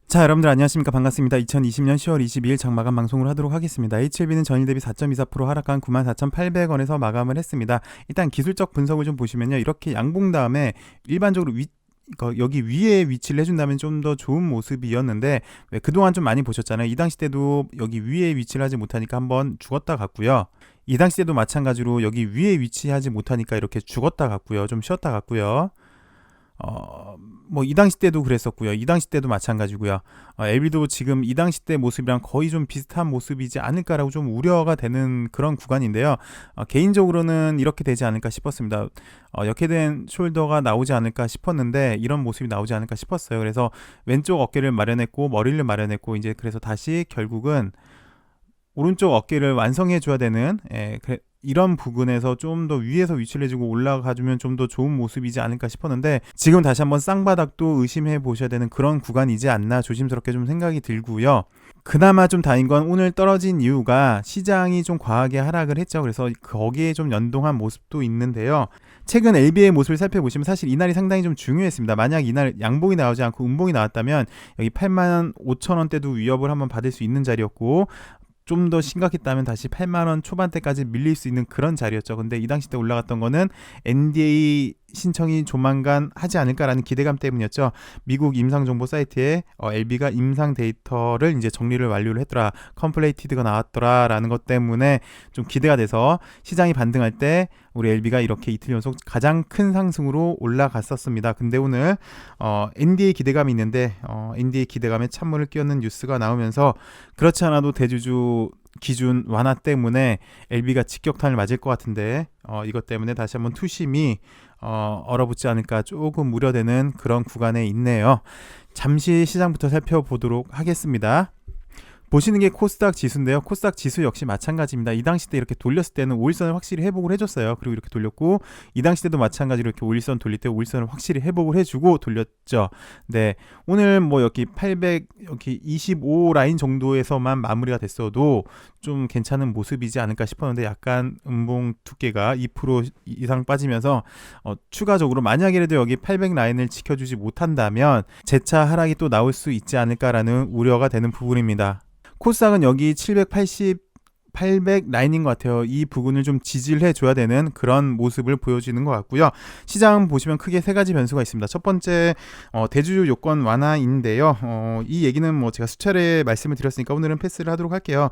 자, 여러분들 안녕하십니까. 반갑습니다. 2020년 10월 22일 장마감 방송을 하도록 하겠습니다. HLB는 전일 대비 4.24% 하락한 94,800원에서 마감을 했습니다. 일단 기술적 분석을 좀 보시면요. 이렇게 양봉 다음에 일반적으로 여기 위에 위치를 해준다면 좀 더 좋은 모습이었는데, 왜 그동안 좀 많이 보셨잖아요. 이 당시 때도 여기 위에 위치를 하지 못하니까 한번 죽었다 갔고요. 이 당시 때도 마찬가지로 여기 위에 위치하지 못하니까 이렇게 죽었다 갔고요. 좀 쉬었다 갔고요. 뭐 이 당시 때도 그랬었고요. 이 당시 때도 마찬가지고요. LB도 지금 이 당시 때 모습이랑 거의 좀 비슷한 모습이지 않을까라고 좀 우려가 되는 그런 구간인데요. 개인적으로는 이렇게 되지 않을까 싶었습니다. 역해된 숄더가 나오지 않을까 싶었는데 이런 모습이 나오지 않을까 싶었어요. 그래서 왼쪽 어깨를 마련했고 머리를 마련했고 이제 그래서 다시 결국은 오른쪽 어깨를 완성해 줘야 되는 이런 부분에서 좀 더 위에서 위치를 해주고 올라가주면 좀 더 좋은 모습이지 않을까 싶었는데, 지금 다시 한번 쌍바닥도 의심해 보셔야 되는 그런 구간이지 않나 조심스럽게 좀 생각이 들고요. 그나마 좀 다행인 건 오늘 떨어진 이유가 시장이 좀 과하게 하락을 했죠. 그래서 거기에 좀 연동한 모습도 있는데요. 최근 LB의 모습을 살펴보시면 사실 이날이 상당히 좀 중요했습니다. 만약 이날 양봉이 나오지 않고 음봉이 나왔다면 여기 85,000원대도 위협을 한번 받을 수 있는 자리였고, 좀 더 심각했다면 다시 8만원 초반대까지 밀릴 수 있는 그런 자리였죠. 근데 이 당시 때 올라갔던 거는 NDA 신청이 조만간 하지 않을까라는 기대감 때문이었죠. 미국 임상정보 사이트에 LB가 임상 데이터를 이제 정리를 완료를 했더라, 컴플레이티드가 나왔더라라는 것 때문에 좀 기대가 돼서 시장이 반등할 때 우리 LB가 이렇게 이틀 연속 가장 큰 상승으로 올라갔었습니다. 근데 오늘 NDA 기대감이 있는데 NDA 기대감에 찬물을 끼얹는 뉴스가 나오면서 그렇지 않아도 대주주 기준 완화 때문에 LB가 직격탄을 맞을 것 같은데 이것 때문에 다시 한번 투심이 얼어붙지 않을까 조금 우려되는 그런 구간에 있네요. 잠시 시장부터 살펴보도록 하겠습니다. 보시는 게 코스닥 지수인데요. 코스닥 지수 역시 마찬가지입니다. 이 당시 때 이렇게 돌렸을 때는 5일선을 확실히 회복을 해줬어요. 그리고 이렇게 돌렸고, 이 당시 때도 마찬가지로 이렇게 5일선 돌릴 때 5일선을 확실히 회복을 해주고 돌렸죠. 네, 오늘 뭐 여기 800 여기 25 라인 정도에서만 마무리가 됐어도 좀 괜찮은 모습이지 않을까 싶었는데, 약간 음봉 두께가 2% 이상 빠지면서 추가적으로 만약에라도 여기 800 라인을 지켜주지 못한다면 재차 하락이 또 나올 수 있지 않을까라는 우려가 되는 부분입니다. 코스닥은 여기 780, 800 라인인 것 같아요. 이 부분을 좀 지지를 해줘야 되는 그런 모습을 보여주는 것 같고요. 시장 보시면 크게 세 가지 변수가 있습니다. 첫 번째 대주주 요건 완화인데요. 이 얘기는 뭐 제가 수차례 말씀을 드렸으니까 오늘은 패스를 하도록 할게요.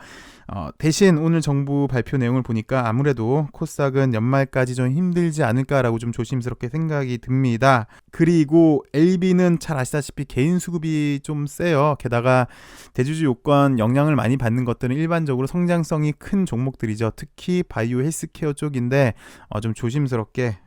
대신 오늘 정부 발표 내용을 보니까 아무래도 코스닥은 연말까지 좀 힘들지 않을까라고 좀 조심스럽게 생각이 듭니다. 그리고 LB는 잘 아시다시피 개인 수급이 좀 세요. 게다가 대주주 요건 영향을 많이 받는 것들은 일반적으로 성장성이 큰 종목들이죠. 특히 바이오 헬스케어 쪽인데 좀 조심스럽게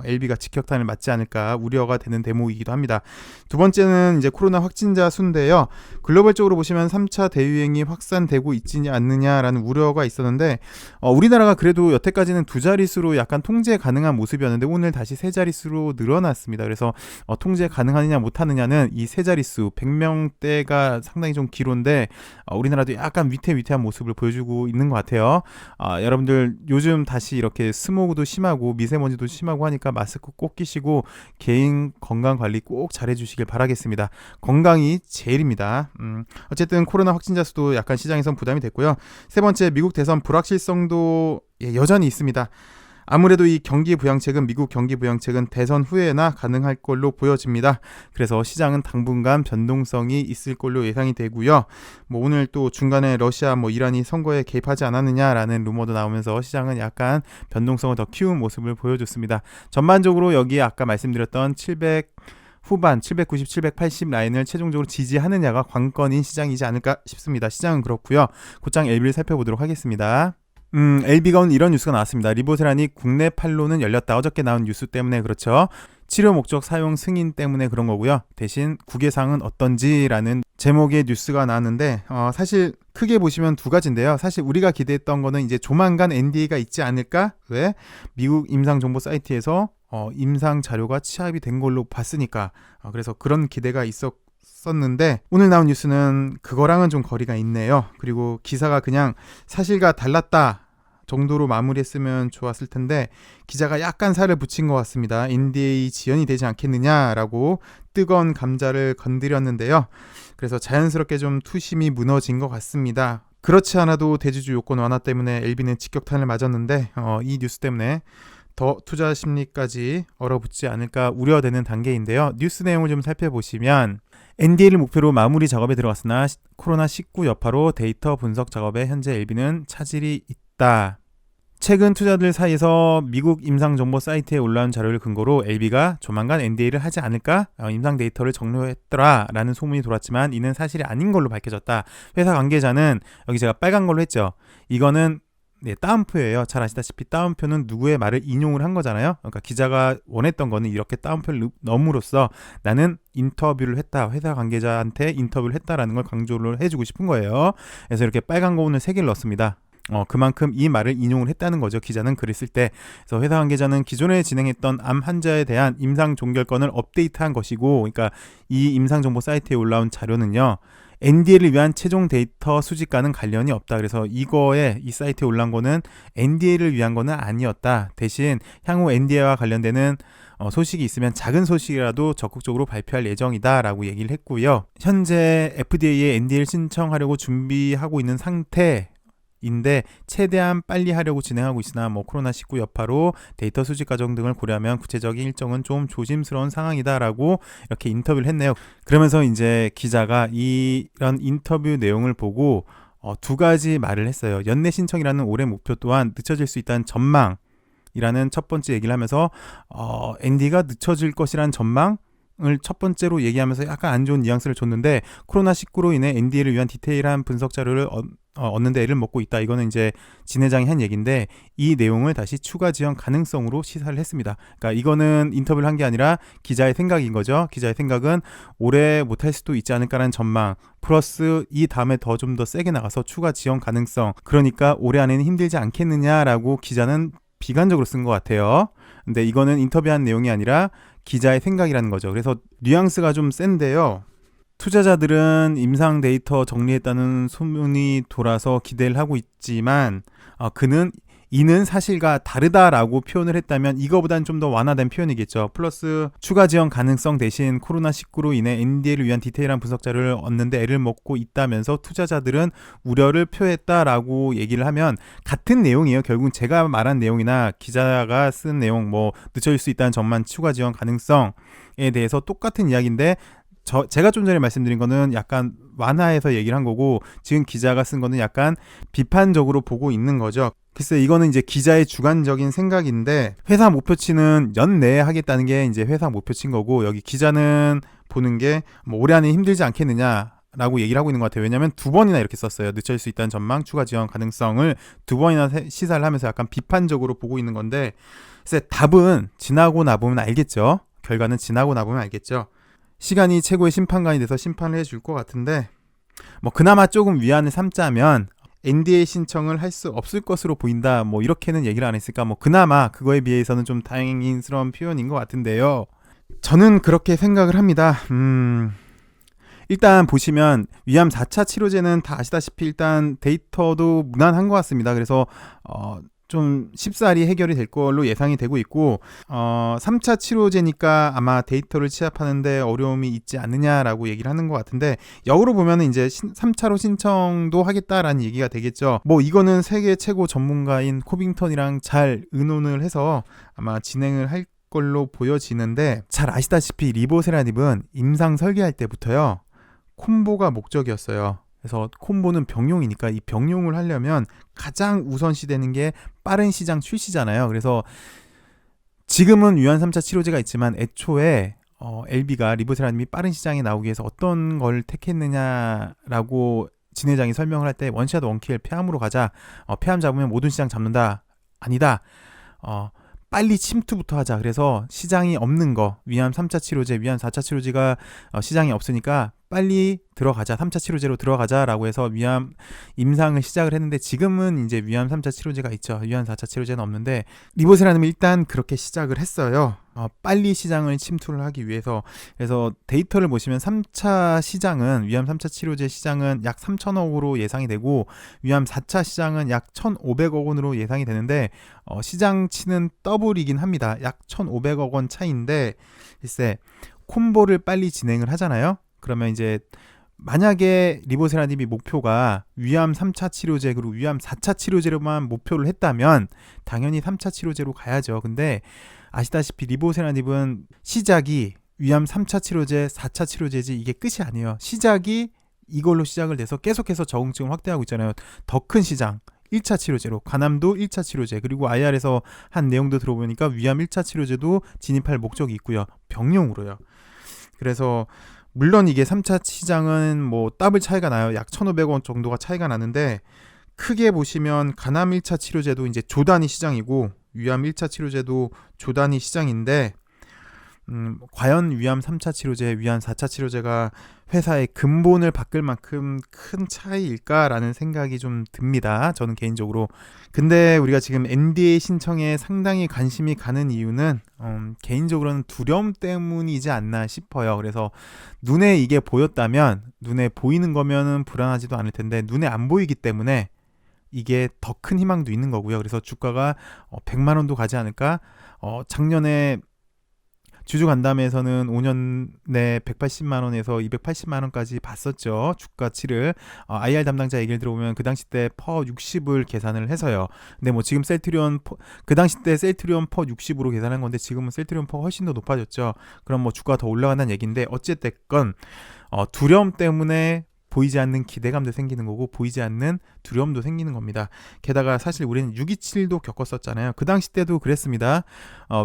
LB가 직격탄을 맞지 않을까 우려가 되는 대목이기도 합니다. 두 번째는 이제 코로나 확진자 수인데요. 글로벌적으로 보시면 3차 대유행이 확산되고 있지 않느냐라는 우려가 있었는데 우리나라가 그래도 여태까지는 두 자릿수로 약간 통제 가능한 모습이었는데 오늘 다시 세 자릿수로 늘어났습니다. 그래서 통제 가능하느냐 못하느냐는 이 세 자릿수 100명대가 상당히 좀 기로인데 우리나라도 약간 위태위태한 모습을 보여주고 있는 것 같아요. 여러분들 요즘 다시 이렇게 스모그도 심하고 미세먼지도 심하고 하니까 마스크 꼭 끼시고 개인 건강 관리 꼭 잘해주시길 바라겠습니다. 건강이 제일입니다. 어쨌든 코로나 확진자 수도 약간 시장에선 부담이 됐고요. 세 번째, 미국 대선 불확실성도 여전히 있습니다. 아무래도 이 경기 부양책은 미국 경기 부양책은 대선 후에나 가능할 걸로 보여집니다. 그래서 시장은 당분간 변동성이 있을 걸로 예상이 되고요. 뭐 오늘 또 중간에 러시아 이란이 선거에 개입하지 않았느냐라는 루머도 나오면서 시장은 약간 변동성을 더 키운 모습을 보여줬습니다. 전반적으로 여기에 아까 말씀드렸던 700 후반 790, 780 라인을 최종적으로 지지하느냐가 관건인 시장이지 않을까 싶습니다. 시장은 그렇고요. 곧장 LB를 살펴보도록 하겠습니다. LB가 오늘 이런 뉴스가 나왔습니다. 리보세란이 국내 판로는 열렸다. 어저께 나온 뉴스 때문에 그렇죠. 치료 목적 사용 승인 때문에 그런 거고요. 대신 국외상은 어떤지라는 제목의 뉴스가 나왔는데 사실 크게 보시면 두 가지인데요. 사실 우리가 기대했던 거는 이제 조만간 NDA가 있지 않을까? 왜? 미국 임상정보 사이트에서 임상 자료가 취합이 된 걸로 봤으니까 그래서 그런 기대가 있었는데 오늘 나온 뉴스는 그거랑은 좀 거리가 있네요. 그리고 기사가 그냥 사실과 달랐다 정도로 마무리했으면 좋았을 텐데 기자가 약간 살을 붙인 것 같습니다. NDA 지연이 되지 않겠느냐라고 뜨거운 감자를 건드렸는데요. 그래서 자연스럽게 좀 투심이 무너진 것 같습니다. 그렇지 않아도 대주주 요건 완화 때문에 LB는 직격탄을 맞았는데 이 뉴스 때문에 더 투자 심리까지 얼어붙지 않을까 우려되는 단계인데요. 뉴스 내용을 좀 살펴보시면 NDA를 목표로 마무리 작업에 들어갔으나 코로나19 여파로 데이터 분석 작업에 현재 LB는 차질이 있다. 최근 투자들 사이에서 미국 임상정보 사이트에 올라온 자료를 근거로 LB가 조만간 NDA를 하지 않을까 임상 데이터를 정리했더라라는 소문이 돌았지만 이는 사실이 아닌 걸로 밝혀졌다. 회사 관계자는 여기 제가 빨간 걸로 했죠. 이거는 따옴표예요. 잘 아시다시피 따옴표는 누구의 말을 인용을 한 거잖아요. 그러니까 기자가 원했던 거는 이렇게 따옴표를 넣음으로써 나는 인터뷰를 했다. 회사 관계자한테 인터뷰를 했다라는 걸 강조를 해주고 싶은 거예요. 그래서 이렇게 빨간 거운을 3개를 넣었습니다. 그만큼 이 말을 인용을 했다는 거죠. 기자는 글을 쓸 때. 그래서 회사 관계자는 기존에 진행했던 암 환자에 대한 임상 종결권을 업데이트한 것이고, 그러니까 이 임상 정보 사이트에 올라온 자료는요. NDA를 위한 최종 데이터 수집과는 관련이 없다. 그래서 이거에 이 사이트에 올라온 거는 NDA를 위한 거는 아니었다. 대신 향후 NDA와 관련되는 소식이 있으면 작은 소식이라도 적극적으로 발표할 예정이다 라고 얘기를 했고요. 현재 FDA에 NDA를 신청하려고 준비하고 있는 상태인데 최대한 빨리 하려고 진행하고 있으나 코로나19 여파로 데이터 수집 과정 등을 고려하면 구체적인 일정은 좀 조심스러운 상황이다라고 이렇게 인터뷰를 했네요. 그러면서 이제 기자가 이런 인터뷰 내용을 보고 2가지 말을 했어요. 연내 신청이라는 올해 목표 또한 늦춰질 수 있다는 전망이라는 첫 번째 얘기를 하면서 NDA가 늦춰질 것이라는 전망 을 첫 번째로 얘기하면서 약간 안 좋은 뉘앙스를 줬는데 코로나19로 인해 NDA를 위한 디테일한 분석 자료를 얻는데 애를 먹고 있다. 이거는 이제 진 회장이 한 얘기인데 이 내용을 다시 추가 지원 가능성으로 시사를 했습니다. 그러니까 이거는 인터뷰를 한 게 아니라 기자의 생각인 거죠. 기자의 생각은 올해 못할 수도 있지 않을까라는 전망 플러스 이 다음에 좀 더 세게 나가서 추가 지원 가능성, 그러니까 올해 안에는 힘들지 않겠느냐라고 기자는 비관적으로 쓴 것 같아요. 근데 이거는 인터뷰한 내용이 아니라 기자의 생각이라는 거죠. 그래서 뉘앙스가 좀 센데요. 투자자들은 임상 데이터 정리했다는 소문이 돌아서 기대를 하고 있지만 이는 사실과 다르다라고 표현을 했다면 이거보단 좀 더 완화된 표현이겠죠. 플러스 추가 지원 가능성 대신 코로나19로 인해 NDA를 위한 디테일한 분석 자료를 얻는데 애를 먹고 있다면서 투자자들은 우려를 표했다라고 얘기를 하면 같은 내용이에요. 결국 제가 말한 내용이나 기자가 쓴 내용 늦춰질 수 있다는 점만 추가 지원 가능성에 대해서 똑같은 이야기인데 제가 좀 전에 말씀드린 거는 약간 완화해서 얘기를 한 거고 지금 기자가 쓴 거는 약간 비판적으로 보고 있는 거죠. 글쎄 이거는 이제 기자의 주관적인 생각인데 회사 목표치는 연내에 하겠다는 게 이제 회사 목표치인 거고 여기 기자는 보는 게 올해 안에 힘들지 않겠느냐라고 얘기를 하고 있는 것 같아요. 왜냐하면 2번이나 이렇게 썼어요. 늦춰질 수 있다는 전망, 추가 지원 가능성을 2번이나 시사를 하면서 약간 비판적으로 보고 있는 건데 글쎄 답은 지나고 나보면 알겠죠. 결과는 지나고 나보면 알겠죠. 시간이 최고의 심판관이 돼서 심판을 해줄 것 같은데 그나마 조금 위안을 삼자면 NDA 신청을 할 수 없을 것으로 보인다 이렇게는 얘기를 안 했을까 그나마 그거에 비해서는 좀 다행스러운 표현인 것 같은데요. 저는 그렇게 생각을 합니다. 일단 보시면 위암 4차 치료제는 다 아시다시피 일단 데이터도 무난한 것 같습니다. 그래서 좀 쉽사리 해결이 될 걸로 예상이 되고 있고 3차 치료제니까 아마 데이터를 취합하는데 어려움이 있지 않느냐라고 얘기를 하는 것 같은데 역으로 보면은 이제 3차로 신청도 하겠다라는 얘기가 되겠죠. 이거는 세계 최고 전문가인 코빙턴이랑 잘 의논을 해서 아마 진행을 할 걸로 보여지는데 잘 아시다시피 리보세라닙은 임상 설계할 때부터요 콤보가 목적이었어요. 그래서 콤보는 병용이니까 이 병용을 하려면 가장 우선시되는 게 빠른 시장 출시잖아요. 그래서 지금은 유한 3차 치료제가 있지만 애초에 LB가 리보세라님이 빠른 시장에 나오기 위해서 어떤 걸 택했느냐라고 진 회장이 설명을 할 때 원샷 원킬 폐암으로 가자. 폐암 잡으면 모든 시장 잡는다. 아니다. 빨리 침투부터 하자. 그래서 시장이 없는 거 위암 3차 치료제, 위암 4차 치료제가 시장이 없으니까 빨리 들어가자. 3차 치료제로 들어가자라고 해서 위암 임상을 시작을 했는데 지금은 이제 위암 3차 치료제가 있죠. 위암 4차 치료제는 없는데 리보세라님이 일단 그렇게 시작을 했어요. 빨리 시장을 침투를 하기 위해서. 그래서 데이터를 보시면 3차 시장은 위암 3차 치료제 시장은 약 3천억으로 예상이 되고 위암 4차 시장은 약 1,500억 원으로 예상이 되는데 시장치는 더블이긴 합니다. 약 1,500억 원 차이인데 글쎄 콤보를 빨리 진행을 하잖아요. 그러면 이제 만약에 리보세라님이 목표가 위암 3차 치료제 그리고 위암 4차 치료제로만 목표를 했다면 당연히 3차 치료제로 가야죠. 근데 아시다시피 리보세라님은 시작이 위암 3차 치료제, 4차 치료제지 이게 끝이 아니에요. 시작이 이걸로 시작을 해서 계속해서 적응증을 확대하고 있잖아요. 더 큰 시장 1차 치료제로, 간암도 1차 치료제, 그리고 IR에서 한 내용도 들어보니까 위암 1차 치료제도 진입할 목적이 있고요. 병용으로요. 그래서 물론 이게 3차 시장은 뭐 더블 차이가 나요. 약 1,500원 정도가 차이가 나는데, 크게 보시면 간암 1차 치료제도 이제 조단위 시장이고 위암 1차 치료제도 조단위 시장인데, 과연 위암 3차 치료제, 위암 4차 치료제가 회사의 근본을 바꿀 만큼 큰 차이일까라는 생각이 좀 듭니다. 저는 개인적으로. 근데 우리가 지금 NDA 신청에 상당히 관심이 가는 이유는 개인적으로는 두려움 때문이지 않나 싶어요. 그래서 눈에 이게 보였다면, 눈에 보이는 거면은 불안하지도 않을 텐데 눈에 안 보이기 때문에 이게 더 큰 희망도 있는 거고요. 그래서 주가가 100만 원도 가지 않을까? 작년에 주주 간담회에서는 5년 내 180만 원에서 280만 원까지 봤었죠. 주가치를. IR 담당자 얘기를 들어보면 그 당시 때 퍼 60을 계산을 해서요. 근데 뭐 지금 셀트리온 그 당시 때 셀트리온 퍼 60으로 계산한 건데 지금은 셀트리온 퍼가 훨씬 더 높아졌죠. 그럼 뭐 주가가 더 올라간다는 얘기인데, 어쨌든 두려움 때문에 보이지 않는 기대감도 생기는 거고 보이지 않는 두려움도 생기는 겁니다. 게다가 사실 우리는 627도 겪었었잖아요. 그 당시 때도 그랬습니다.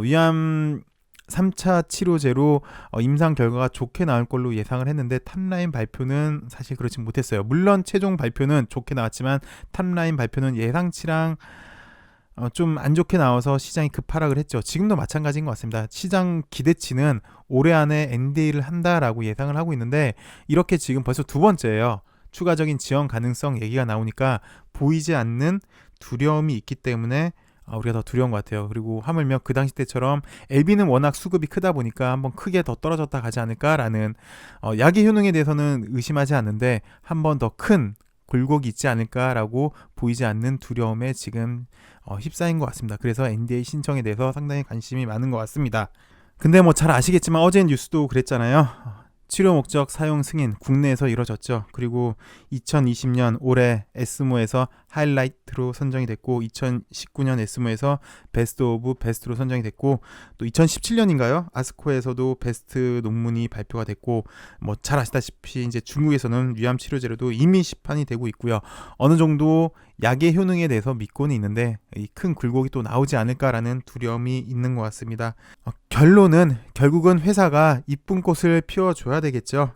위암 3차 치료제로 임상 결과가 좋게 나올 걸로 예상을 했는데 탑라인 발표는 사실 그렇지 못했어요. 물론 최종 발표는 좋게 나왔지만 탑라인 발표는 예상치랑 좀 안 좋게 나와서 시장이 급하락을 했죠. 지금도 마찬가지인 것 같습니다. 시장 기대치는 올해 안에 NDA를 한다라고 예상을 하고 있는데, 이렇게 지금 벌써 두 번째예요. 추가적인 지원 가능성 얘기가 나오니까 보이지 않는 두려움이 있기 때문에 우리가 더 두려운 것 같아요. 그리고 하물며 그 당시 때처럼 LB는 워낙 수급이 크다 보니까 한번 크게 더 떨어졌다 가지 않을까라는, 약의 효능에 대해서는 의심하지 않는데 한 번 더 큰 굴곡이 있지 않을까라고 보이지 않는 두려움에 지금 휩싸인 것 같습니다. 그래서 NDA 신청에 대해서 상당히 관심이 많은 것 같습니다. 근데 뭐 잘 아시겠지만 어제 뉴스도 그랬잖아요. 치료 목적 사용 승인 국내에서 이뤄졌죠. 그리고 2020년 올해 에스모에서 하이라이트로 선정이 됐고, 2019년 에스모에서 베스트 오브 베스트로 선정이 됐고, 또 2017년인가요? 아스코에서도 베스트 논문이 발표가 됐고, 뭐 잘 아시다시피 이제 중국에서는 위암 치료제로도 이미 시판이 되고 있고요. 어느 정도 약의 효능에 대해서 믿고는 있는데 이 큰 굴곡이 또 나오지 않을까라는 두려움이 있는 것 같습니다. 결국은 회사가 이쁜 꽃을 피워줘야 되겠죠.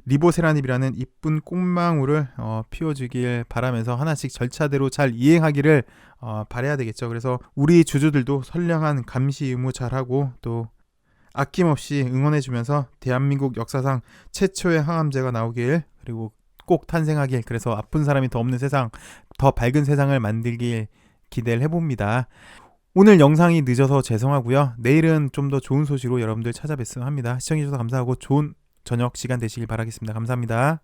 리보세라닙이라는 이쁜 꽃망울을 피워주길 바라면서 하나씩 절차대로 잘 이행하기를 바라야 되겠죠. 그래서 우리 주주들도 선량한 감시 의무 잘하고 또 아낌없이 응원해주면서 대한민국 역사상 최초의 항암제가 나오길, 그리고 꼭 탄생하길, 그래서 아픈 사람이 더 없는 세상, 더 밝은 세상을 만들길 기대를 해봅니다. 오늘 영상이 늦어서 죄송하고요. 내일은 좀 더 좋은 소식으로 여러분들 찾아뵙으면 합니다. 시청해주셔서 감사하고 좋은 저녁 시간 되시길 바라겠습니다. 감사합니다.